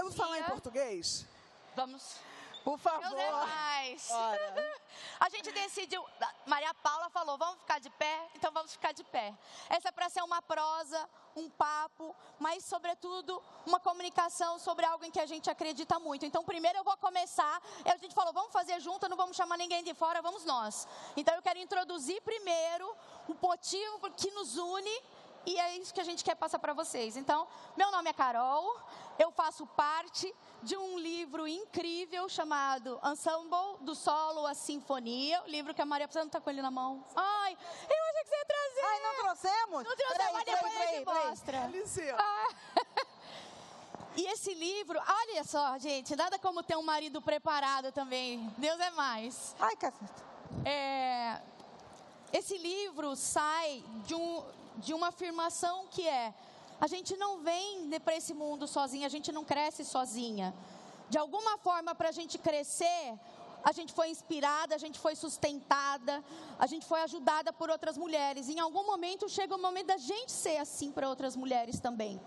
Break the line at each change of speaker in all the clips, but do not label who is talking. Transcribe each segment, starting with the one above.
Vamos falar em português?
Vamos.
Por favor.
Deus é mais.
Ora.
A gente decidiu, Maria Paula falou, vamos ficar de pé? Então vamos ficar de pé. Essa é para ser uma prosa, um papo, mas sobretudo uma comunicação sobre algo em que a gente acredita muito. Então primeiro eu vou começar, a gente falou, vamos fazer junto, não vamos chamar ninguém de fora, vamos nós. Então eu quero introduzir primeiro o motivo que nos une. E é isso que a gente quer passar para vocês. Então, meu nome é Carol, eu faço parte de um livro incrível chamado Ensemble, do Solo à Sinfonia. O livro que a Maria não está com ele na mão. Ai, eu achei que você ia trazer.
Ai, não trouxemos?
Não trouxemos, mas depois a gente mostra.
Alicia.
E esse livro, olha só, gente, nada como ter um marido preparado também. Deus é mais.
Ai, caceta.
Esse livro sai de uma afirmação que é: a gente não vem para esse mundo sozinha, a gente não cresce sozinha. De alguma forma, para a gente crescer, a gente foi inspirada, a gente foi sustentada, a gente foi ajudada por outras mulheres. Em algum momento, chega o momento da gente ser assim para outras mulheres também.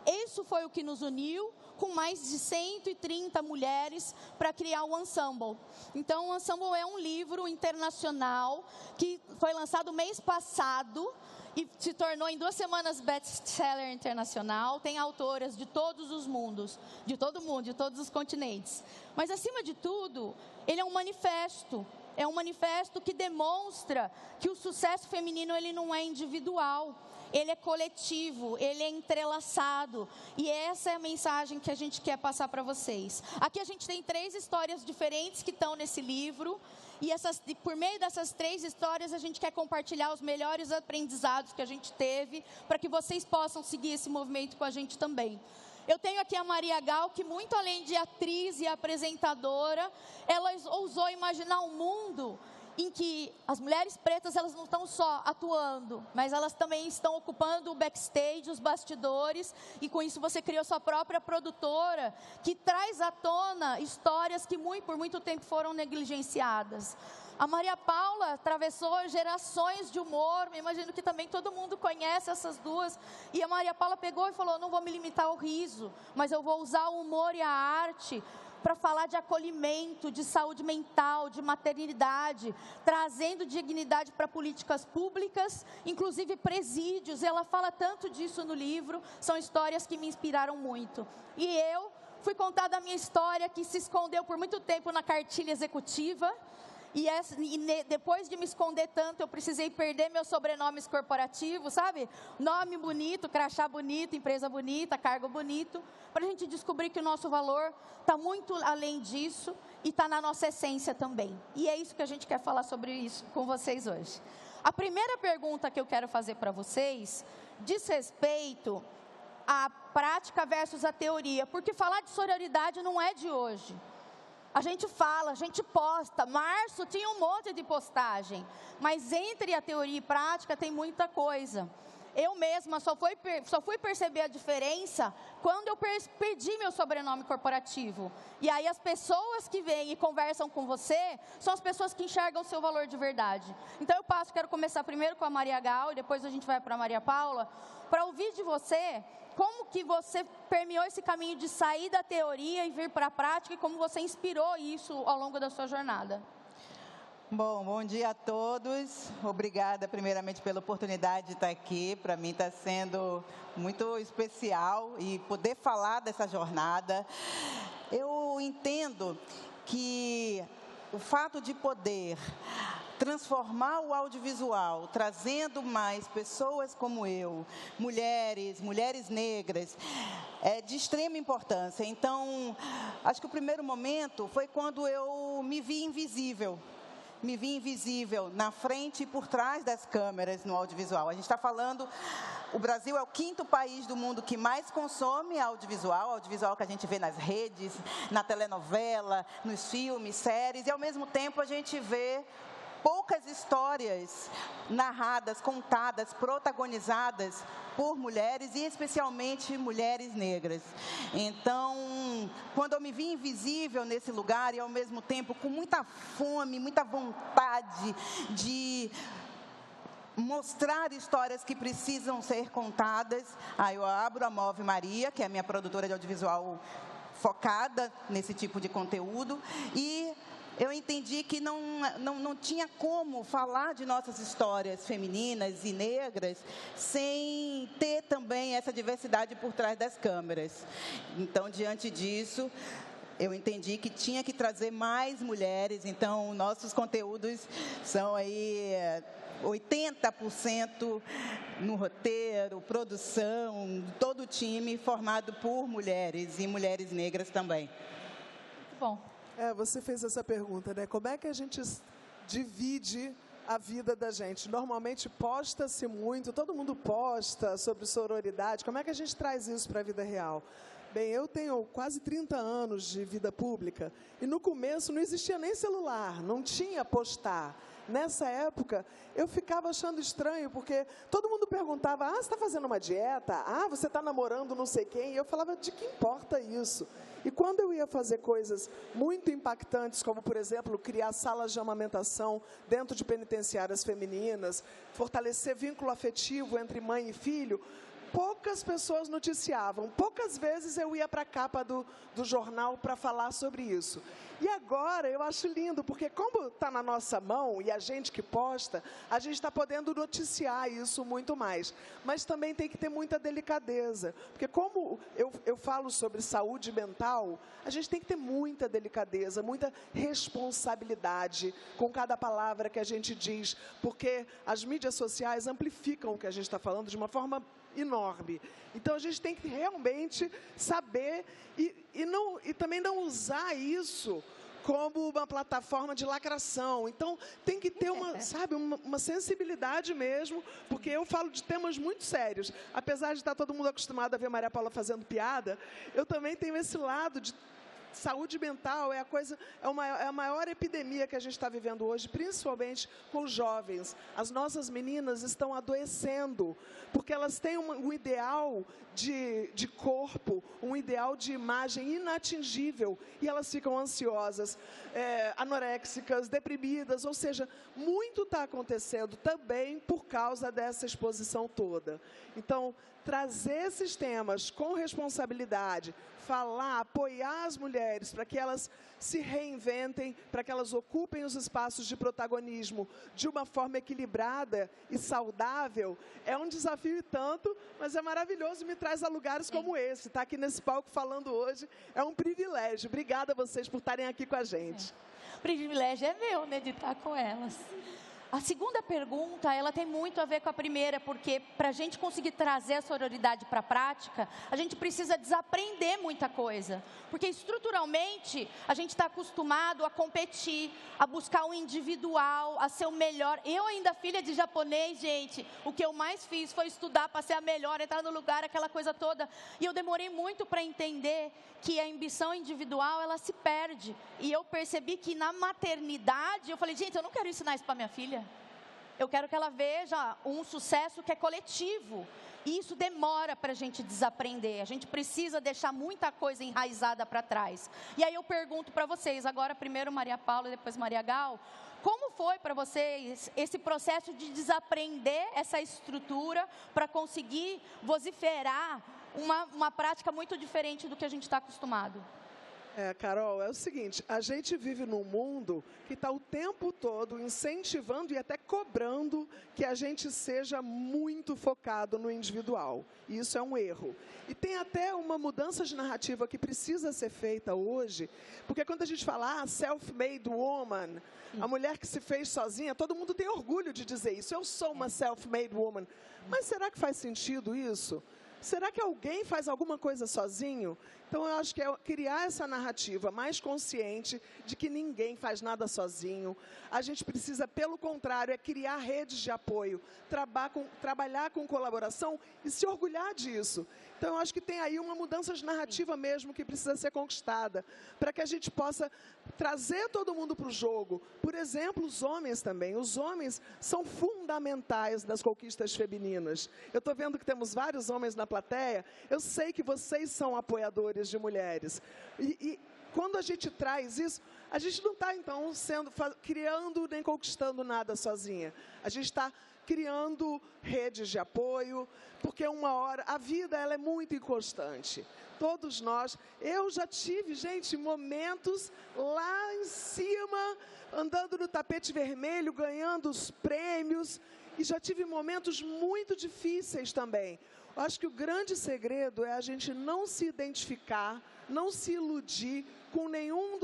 Isso foi o que nos uniu, com mais de 130 mulheres, para criar o Ensemble. Então, o Ensemble é um livro internacional que foi lançado mês passado e se tornou em 2 semanas best-seller internacional. Tem autoras de todos os mundos, de todo mundo, de todos os continentes. Mas, acima de tudo, ele é um manifesto. É um manifesto que demonstra que o sucesso feminino ele não é individual. Ele é coletivo, ele é entrelaçado. E essa é a mensagem que a gente quer passar para vocês. Aqui a gente tem 3 histórias diferentes que estão nesse livro. E por meio dessas 3 histórias, a gente quer compartilhar os melhores aprendizados que a gente teve, para que vocês possam seguir esse movimento com a gente também. Eu tenho aqui a Maria Gal, que muito além de atriz e apresentadora, ela ousou imaginar um mundo em que as mulheres pretas, elas não estão só atuando, mas elas também estão ocupando o backstage, os bastidores, e com isso você criou sua própria produtora, que traz à tona histórias que por muito tempo foram negligenciadas. A Maria Paula atravessou gerações de humor, me imagino que também todo mundo conhece essas duas, e a Maria Paula pegou e falou, não vou me limitar ao riso, mas eu vou usar o humor e a arte para falar de acolhimento, de saúde mental, de maternidade, trazendo dignidade para políticas públicas, inclusive presídios. Ela fala tanto disso no livro, são histórias que me inspiraram muito. E eu fui contar da minha história, que se escondeu por muito tempo na cartilha executiva. Depois de me esconder tanto, eu precisei perder meus sobrenomes corporativos, sabe? Nome bonito, crachá bonito, empresa bonita, cargo bonito, para a gente descobrir que o nosso valor está muito além disso e está na nossa essência também. E é isso que a gente quer falar sobre isso com vocês hoje. A primeira pergunta que eu quero fazer para vocês diz respeito à prática versus a teoria, porque falar de sororidade não é de hoje. A gente fala, a gente posta. Março tinha um monte de postagem, mas entre a teoria e prática tem muita coisa. Eu mesma só fui perceber a diferença quando eu perdi meu sobrenome corporativo. E aí as pessoas que vêm e conversam com você são as pessoas que enxergam o seu valor de verdade. Então quero começar primeiro com a Maria Gal e depois a gente vai para a Maria Paula, para ouvir de você como que você permeou esse caminho de sair da teoria e vir para a prática e como você inspirou isso ao longo da sua jornada.
Bom dia a todos. Obrigada, primeiramente, pela oportunidade de estar aqui. Para mim está sendo muito especial e poder falar dessa jornada. Eu entendo que o fato de poder transformar o audiovisual, trazendo mais pessoas como eu, mulheres negras, é de extrema importância. Então, acho que o primeiro momento foi quando eu me vi invisível na frente e por trás das câmeras no audiovisual. A gente está falando, o Brasil é o 5º país do mundo que mais consome audiovisual que a gente vê nas redes, na telenovela, nos filmes, séries, e ao mesmo tempo a gente vê poucas histórias narradas, contadas, protagonizadas por mulheres e especialmente mulheres negras. Então, quando eu me vi invisível nesse lugar e ao mesmo tempo com muita fome, muita vontade de mostrar histórias que precisam ser contadas, aí eu abro a Move Maria, que é a minha produtora de audiovisual focada nesse tipo de conteúdo e eu entendi que não tinha como falar de nossas histórias femininas e negras sem ter também essa diversidade por trás das câmeras. Então, diante disso, eu entendi que tinha que trazer mais mulheres, então nossos conteúdos são aí 80% no roteiro, produção, todo o time formado por mulheres e mulheres negras também.
Muito bom.
Você fez essa pergunta, né? Como é que a gente divide a vida da gente? Normalmente posta-se muito, todo mundo posta sobre sororidade. Como é que a gente traz isso para a vida real? Bem, eu tenho quase 30 anos de vida pública e no começo não existia nem celular, não tinha postar. Nessa época, eu ficava achando estranho, porque todo mundo perguntava, você está fazendo uma dieta? Você está namorando não sei quem? E eu falava, de que importa isso? E quando eu ia fazer coisas muito impactantes, como, por exemplo, criar salas de amamentação dentro de penitenciárias femininas, fortalecer vínculo afetivo entre mãe e filho, poucas pessoas noticiavam, poucas vezes eu ia para a capa do jornal para falar sobre isso. E agora eu acho lindo, porque como está na nossa mão e a gente que posta, a gente está podendo noticiar isso muito mais. Mas também tem que ter muita delicadeza, porque como eu falo sobre saúde mental, a gente tem que ter muita delicadeza, muita responsabilidade com cada palavra que a gente diz, porque as mídias sociais amplificam o que a gente está falando de uma forma enorme. Então, a gente tem que realmente saber e também não usar isso como uma plataforma de lacração. Então, tem que ter uma sensibilidade mesmo, porque eu falo de temas muito sérios. Apesar de estar todo mundo acostumado a ver Maria Paula fazendo piada, eu também tenho esse lado de saúde mental, é a maior epidemia que a gente está vivendo hoje, principalmente com os jovens. As nossas meninas estão adoecendo, porque elas têm um ideal de corpo, um ideal de imagem inatingível, e elas ficam ansiosas, anoréxicas, deprimidas, ou seja, muito está acontecendo também por causa dessa exposição toda. Então, trazer esses temas com responsabilidade, falar, apoiar as mulheres para que elas se reinventem, para que elas ocupem os espaços de protagonismo de uma forma equilibrada e saudável, é um desafio e tanto, mas é maravilhoso e me traz a lugares como esse. Estar aqui nesse palco falando hoje é um privilégio. Obrigada a vocês por estarem aqui com a gente.
O privilégio é meu, né, de estar com elas. A segunda pergunta, ela tem muito a ver com a primeira, porque para a gente conseguir trazer a sororidade para a prática, a gente precisa desaprender muita coisa. Porque estruturalmente, a gente está acostumado a competir, a buscar o individual, a ser o melhor. Eu ainda, filha de japonês, gente, o que eu mais fiz foi estudar para ser a melhor, entrar no lugar, aquela coisa toda. E eu demorei muito para entender que a ambição individual, ela se perde. E eu percebi que na maternidade, eu falei, gente, eu não quero ensinar isso para minha filha. Eu quero que ela veja um sucesso que é coletivo. E isso demora para a gente desaprender. A gente precisa deixar muita coisa enraizada para trás. E aí eu pergunto para vocês, agora primeiro Maria Paula e depois Maria Gal, como foi para vocês esse processo de desaprender essa estrutura para conseguir vociferar uma prática muito diferente do que a gente está acostumado?
Carol, é o seguinte, a gente vive num mundo que está o tempo todo incentivando e até cobrando que a gente seja muito focado no individual. E isso é um erro. E tem até uma mudança de narrativa que precisa ser feita hoje, porque quando a gente fala, self-made woman, a mulher que se fez sozinha, todo mundo tem orgulho de dizer isso. Eu sou uma self-made woman. Mas será que faz sentido isso? Será que alguém faz alguma coisa sozinho? Então, eu acho que é criar essa narrativa mais consciente de que ninguém faz nada sozinho. A gente precisa, pelo contrário, criar redes de apoio, trabalhar com colaboração e se orgulhar disso. Então, eu acho que tem aí uma mudança de narrativa mesmo que precisa ser conquistada, para que a gente possa trazer todo mundo para o jogo. Por exemplo, os homens também. Os homens são fundamentais nas conquistas femininas. Eu estou vendo que temos vários homens na plateia. Eu sei que vocês são apoiadores de mulheres. E quando a gente traz isso, a gente não está, então, criando nem conquistando nada sozinha. A gente está criando redes de apoio, porque uma hora, a vida ela é muito inconstante. Todos nós, eu já tive, gente, momentos lá em cima, andando no tapete vermelho, ganhando os prêmios, e já tive momentos muito difíceis também. Eu acho que o grande segredo é a gente não se identificar, não se iludir com nenhum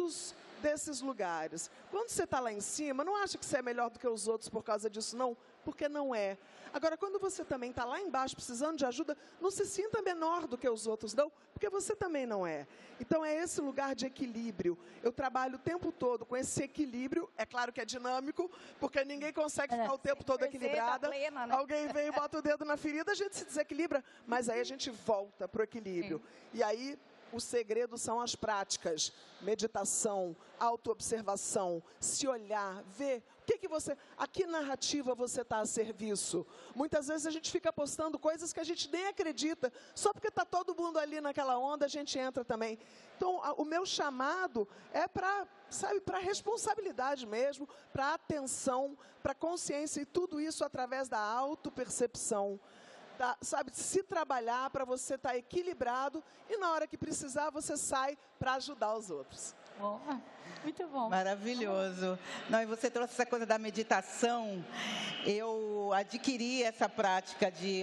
desses lugares. Quando você está lá em cima, não acha que você é melhor do que os outros por causa disso, não, porque não é. Agora, quando você também está lá embaixo precisando de ajuda, não se sinta menor do que os outros, não, porque você também não é. Então, é esse lugar de equilíbrio. Eu trabalho o tempo todo com esse equilíbrio. É claro que é dinâmico, porque ninguém consegue ficar o tempo todo equilibrada.
Plena, né?
Alguém vem e bota o dedo na ferida, a gente se desequilibra, mas aí a gente volta para o equilíbrio. E aí, o segredo são as práticas, meditação, autoobservação, se olhar, ver o que você... A que narrativa você está a serviço? Muitas vezes a gente fica postando coisas que a gente nem acredita, só porque está todo mundo ali naquela onda, a gente entra também. Então, o meu chamado é para, sabe, para responsabilidade mesmo, para atenção, para consciência, e tudo isso através da autopercepção. Sabe, se trabalhar para você estar equilibrado e na hora que precisar você sai para ajudar os outros.
Boa. Muito bom.
Maravilhoso. Não, e você trouxe essa coisa da meditação. Eu adquiri essa prática de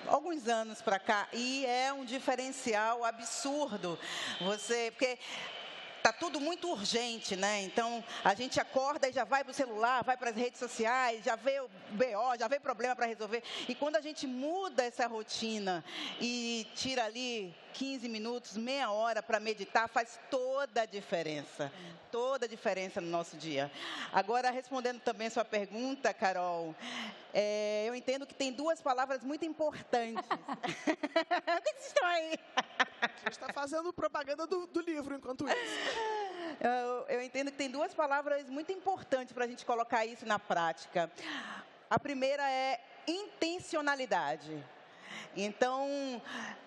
alguns anos para cá e é um diferencial absurdo. Porque está tudo muito urgente, né? Então, a gente acorda e já vai para o celular, vai para as redes sociais, já vê o BO, já vê problema para resolver. E quando a gente muda essa rotina e tira ali 15 minutos, meia hora para meditar, faz toda a diferença. Toda a diferença no nosso dia. Agora, respondendo também a sua pergunta, Carol, eu entendo que tem duas palavras muito importantes. O que vocês estão aí?
A gente está fazendo propaganda do livro enquanto isso.
Eu entendo que tem duas palavras muito importantes para a gente colocar isso na prática. A primeira é intencionalidade. Então,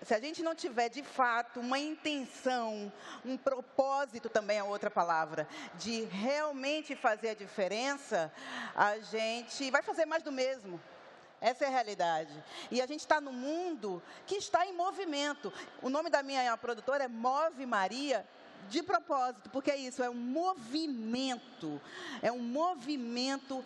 se a gente não tiver, de fato, uma intenção, um propósito também é outra palavra, de realmente fazer a diferença, a gente vai fazer mais do mesmo. Essa é a realidade. E a gente está num mundo que está em movimento. O nome da minha produtora é Move Maria, de propósito, porque é isso, é um movimento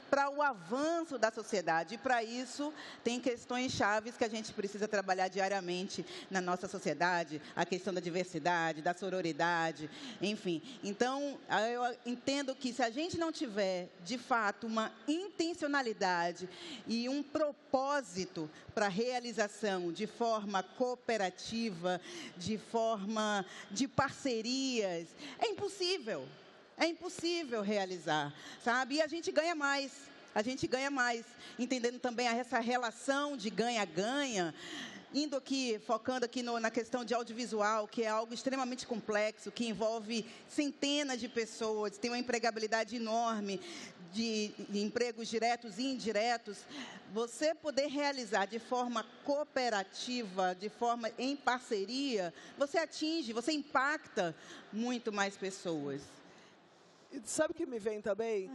para o avanço da sociedade. E para isso, tem questões chaves que a gente precisa trabalhar diariamente na nossa sociedade, a questão da diversidade, da sororidade, enfim. Então, eu entendo que se a gente não tiver, de fato, uma intencionalidade e um propósito para a realização de forma cooperativa, de forma de parceria, é impossível realizar, sabe? E a gente ganha mais, entendendo também essa relação de ganha-ganha, focando aqui na questão de audiovisual, que é algo extremamente complexo, que envolve centenas de pessoas, tem uma empregabilidade enorme de empregos diretos e indiretos. Você poder realizar de forma cooperativa, de forma em parceria, você impacta muito mais pessoas.
E sabe o que me vem também?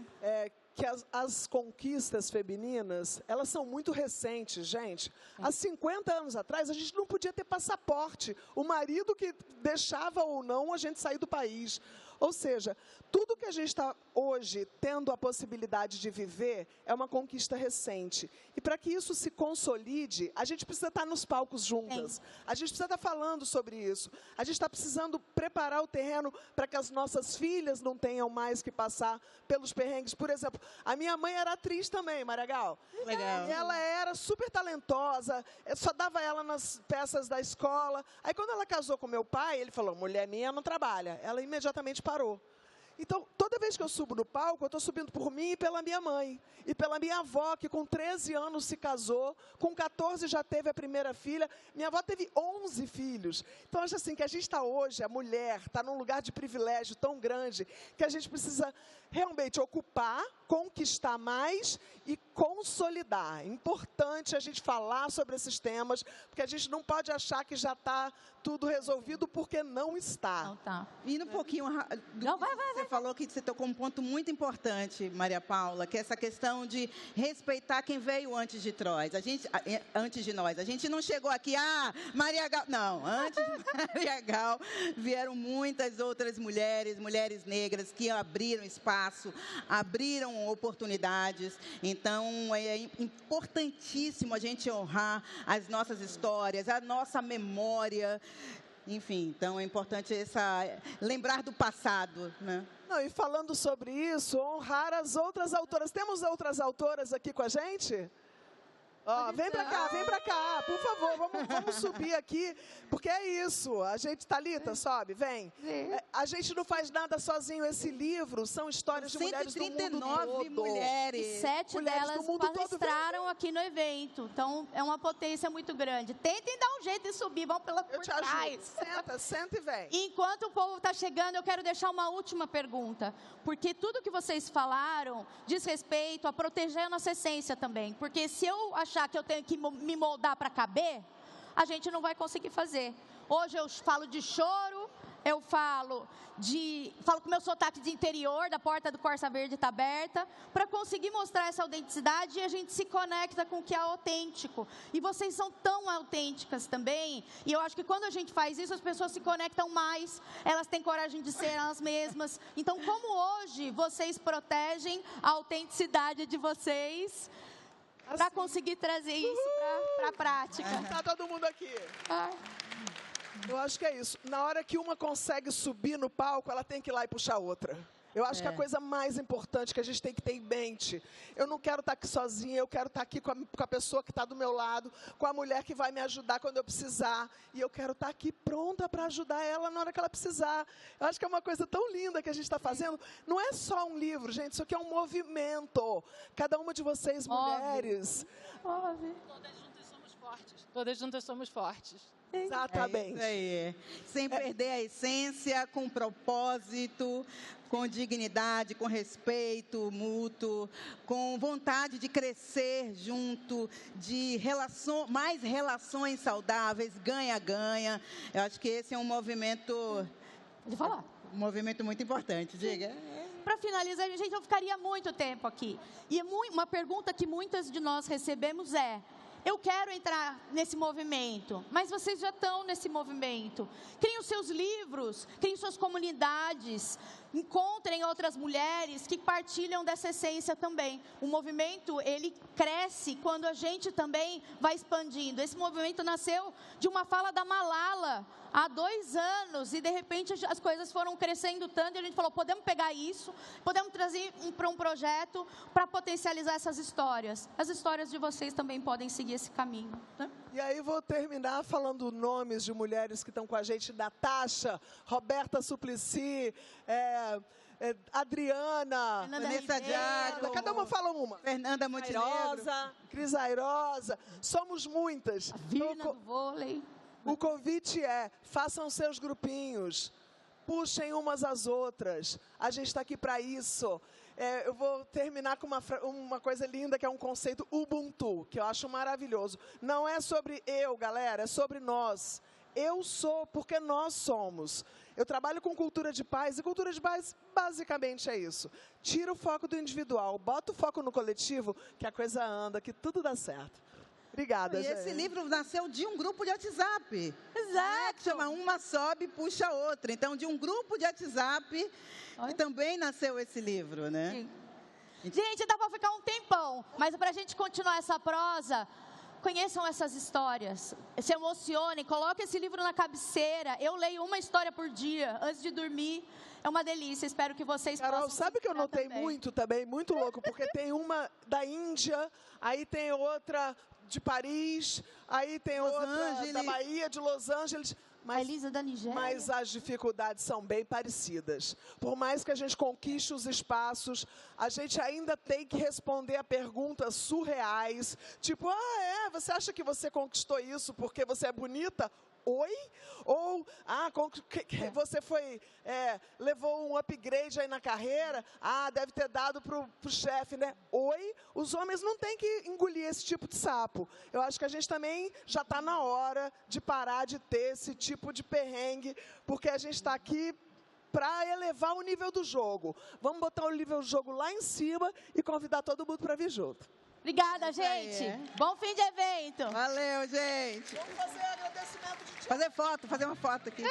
Que as conquistas femininas, elas são muito recentes, gente. Há 50 anos atrás, a gente não podia ter passaporte. O marido que deixava ou não a gente sair do país. Ou seja, tudo que a gente está hoje tendo a possibilidade de viver é uma conquista recente. E para que isso se consolide, a gente precisa estar nos palcos juntas. A gente precisa estar falando sobre isso. A gente está precisando preparar o terreno para que as nossas filhas não tenham mais que passar pelos perrengues. Por exemplo, a minha mãe era atriz também, Maragal.
Legal.
Ela era super talentosa, só dava ela nas peças da escola. Aí quando ela casou com meu pai, ele falou, mulher minha não trabalha. Ela imediatamente parou. Então, toda vez que eu subo no palco, eu estou subindo por mim e pela minha mãe. E pela minha avó, que com 13 anos se casou, com 14 já teve a primeira filha. Minha avó teve 11 filhos. Então, acho assim, que a gente está hoje, a mulher, está num lugar de privilégio tão grande, que a gente precisa realmente ocupar, conquistar mais e consolidar. É importante a gente falar sobre esses temas, porque a gente não pode achar que já está tudo resolvido porque não está.
Não tá.
Indo um pouquinho do
Não,
que você falou, que você tocou um ponto muito importante, Maria Paula, que é essa questão de respeitar quem veio antes de nós. Antes de nós. A gente não chegou aqui, Maria Gal. Não, antes de Maria Gal vieram muitas outras mulheres negras que abriram espaço, abriram oportunidades. Então, é importantíssimo a gente honrar as nossas histórias, a nossa memória. Enfim, então é importante lembrar do passado, né?
Não, e falando sobre isso, honrar as outras autoras. Temos outras autoras aqui com a gente? Ó, vem pra cá, por favor, vamos subir aqui, porque é isso, a gente, Thalita, sobe, vem. A gente não faz nada sozinho, esse livro são histórias de mulheres do mundo todo.
139 mulheres.
E 7 delas palestraram aqui no evento, então é uma potência muito grande. Tentem dar um jeito de subir, vão por trás.
Senta e vem.
Enquanto o povo está chegando, eu quero deixar uma última pergunta, porque tudo que vocês falaram diz respeito a proteger a nossa essência também, porque se eu achar que eu tenho que me moldar para caber, a gente não vai conseguir fazer. Hoje eu falo de choro, eu falo com meu sotaque de interior, da porta do Corsa Verde está aberta, para conseguir mostrar essa autenticidade, e a gente se conecta com o que é autêntico. E vocês são tão autênticas também, e eu acho que quando a gente faz isso, as pessoas se conectam mais, elas têm coragem de ser elas mesmas. Então, como hoje vocês protegem a autenticidade de vocês, para conseguir trazer isso para a prática?
Tá todo mundo aqui. Eu acho que é isso. Na hora que uma consegue subir no palco, ela tem que ir lá e puxar a outra. Eu acho que a coisa mais importante que a gente tem que ter em mente, eu não quero estar aqui sozinha, eu quero estar aqui com a pessoa que está do meu lado, com a mulher que vai me ajudar quando eu precisar, e eu quero estar aqui pronta para ajudar ela na hora que ela precisar. Eu acho que é uma coisa tão linda que a gente está fazendo. Não é só um livro, gente, isso aqui é um movimento. Cada uma de vocês, mulheres.
Todas juntas somos fortes. Todas juntas somos fortes.
Exatamente.
É isso aí. Sem perder a essência, com propósito, com dignidade, com respeito mútuo, com vontade de crescer junto, de mais relações saudáveis, ganha-ganha. Eu acho que esse é um movimento...
Pode falar.
Um movimento muito importante, diga.
Para finalizar, gente, eu ficaria muito tempo aqui. E uma pergunta que muitas de nós recebemos é: eu quero entrar nesse movimento, mas vocês já estão nesse movimento. Criem os seus livros, criem suas comunidades, encontrem outras mulheres que partilham dessa essência também. O movimento, ele cresce quando a gente também vai expandindo. Esse movimento nasceu de uma fala da Malala há 2 anos, e de repente as coisas foram crescendo tanto, e a gente falou: podemos pegar isso, podemos trazer para um projeto para potencializar essas histórias. As histórias de vocês também podem seguir esse caminho, né?
E aí vou terminar falando nomes de mulheres que estão com a gente: Natasha, Roberta Suplicy, Adriana,
Vanessa Diago,
cada uma fala uma.
Fernanda Montenegro,
Cris Airosa, somos muitas.
A Virna do vôlei.
O convite é: façam seus grupinhos, puxem umas às outras. A gente está aqui para isso. Eu vou terminar com uma coisa linda, que é um conceito Ubuntu, que eu acho maravilhoso. Não é sobre eu, galera, é sobre nós. Eu sou porque nós somos. Eu trabalho com cultura de paz, e cultura de paz basicamente é isso. Tira o foco do individual, bota o foco no coletivo, que a coisa anda, que tudo dá certo. Obrigada, gente.
E esse livro nasceu de um grupo de WhatsApp.
Exato.
Chama Uma Sobe, Puxa a Outra. Então, de um grupo de WhatsApp, que também nasceu esse livro, né?
Sim. Gente, dá para ficar um tempão, mas para a gente continuar essa prosa, conheçam essas histórias, se emocionem, coloquem esse livro na cabeceira. Eu leio uma história por dia, antes de dormir. É uma delícia, espero que vocês
Carol,
possam...
sabe que eu notei
também.
muito louco, porque tem uma da Índia, aí tem outra de Paris, aí tem outra da Bahia, de Los Angeles.
A Elisa da Nigéria.
Mas as dificuldades são bem parecidas. Por mais que a gente conquiste os espaços, a gente ainda tem que responder a perguntas surreais, tipo: você acha que você conquistou isso porque você é bonita? oi? Ou, você levou um upgrade aí na carreira, deve ter dado pro chefe, né? Oi? Os homens não têm que engolir esse tipo de sapo. Eu acho que a gente também já está na hora de parar de ter esse tipo de perrengue, porque a gente está aqui para elevar o nível do jogo. Vamos botar o nível do jogo lá em cima e convidar todo mundo para vir junto.
Obrigada, gente. Bom fim de evento.
Valeu, gente.
Vamos fazer agradecimento de
Fazer uma foto aqui.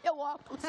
Meu óculos.